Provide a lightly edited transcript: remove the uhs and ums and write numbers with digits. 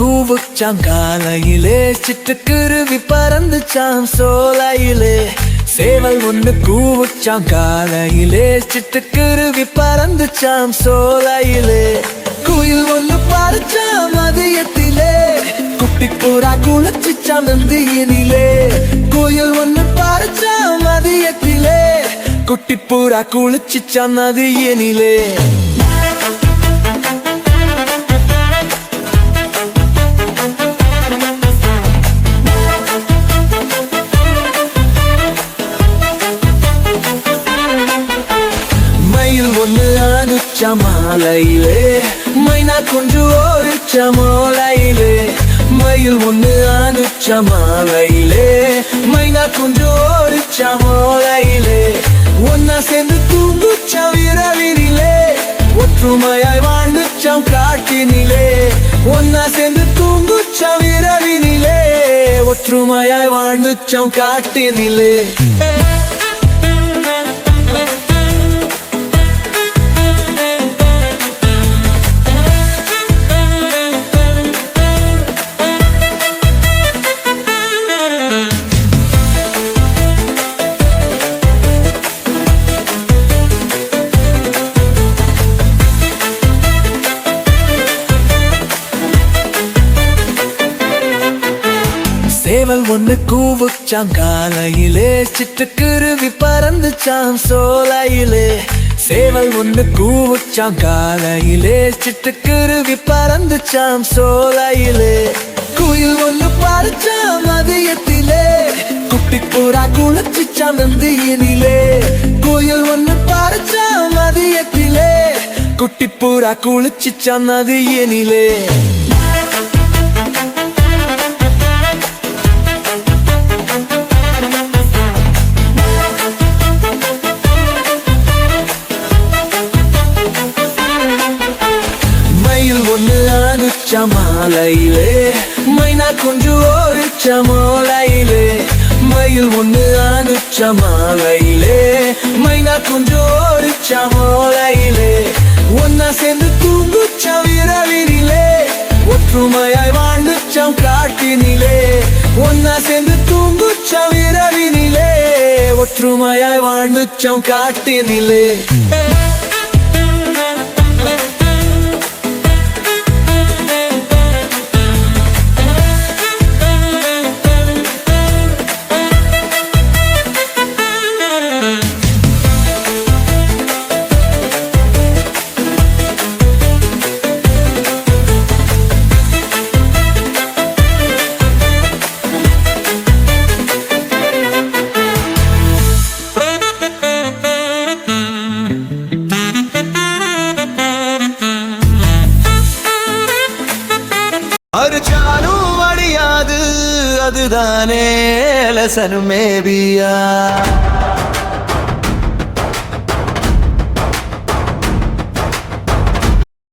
கூவுச்சாம் காலையிலே, சிட்டுக்குருவி பறந்துச்சாம் சோலையிலே. சேவல் ஒண்ணு கூவுச்சாம் காலையிலே, சிட்டுக்குருவி பறந்துச்சாம் சோலையிலே. குயில் ஒண்ணு பாடுச்சாம் மதியத்திலே, குட்டி புறா குளிச்சுச்சாம் நந்தியினிலே. குயில் ஒண்ணு பாடுச்சாம் மதியத்திலே, குட்டி புறா குளிச்சுச்சாம் நதியினிலே. ஒண்ணு ஆடுச்ச மாலையிலே, மைனா குஞ்சு ஓடுச்ச மோலையிலே. மயில் ஒண்ணு ஆடுச்ச மாலையிலே, மைனா குஞ்சு ஓடுச்ச மோலையிலே. ஒன்னா சேர்ந்து தூங்குச்சாம் இரவினிலே, ஒற்றுமையாய் வாழ்ந்துச்சாம் காட்டினிலே. ஒன்னா சேர்ந்து தூங்குச்சாம் இரவினிலே, ஒற்றுமையாய் வாழ்ந்துச்சாம் காட்டினிலே. சேவல் ஒண்ணு கூவுச்சாம் காலையிலே, சிட்டுக்குருவி பறந்துச்சாம் சோலையிலே. சேவல் ஒண்ணு கூவுச்சாம் காலையிலே, சிட்டுக்குருவி பறந்துச்சாம் சோலையிலே. குயில் ஒண்ணு பாடுச்சாம் மதியத்திலே, குட்டி புறா குளிச்சுச்சாம் நந்தியினிலே. குயில் ஒண்ணு பாடுச்சாம் மதியத்திலே, குட்டி புறா குளிச்சுச்சாம் நதியினிலே. ஒண்ணு ஆடுச்ச மாலையிலே, மைனா குஞ்சு ஓடுச்ச மோலையிலே. மயில் ஒண்ணு ஆடுச்ச மாலையிலே, மைனா குஞ்சு ஓடுச்ச மோலையிலே. ஒன்னா சேர்ந்து தூங்குச்சாம் இரவினிலே, ஒற்றுமையாய் வாழ்ந்துச்சாம் காட்டினிலே. ஒன்னா சேர்ந்து தூங்குச்சாம் இரவினிலே, ஒற்றுமையாய் வாழ்ந்துச்சாம் காட்டினிலே. அடியாது அதுதானே லசனுமேபியா.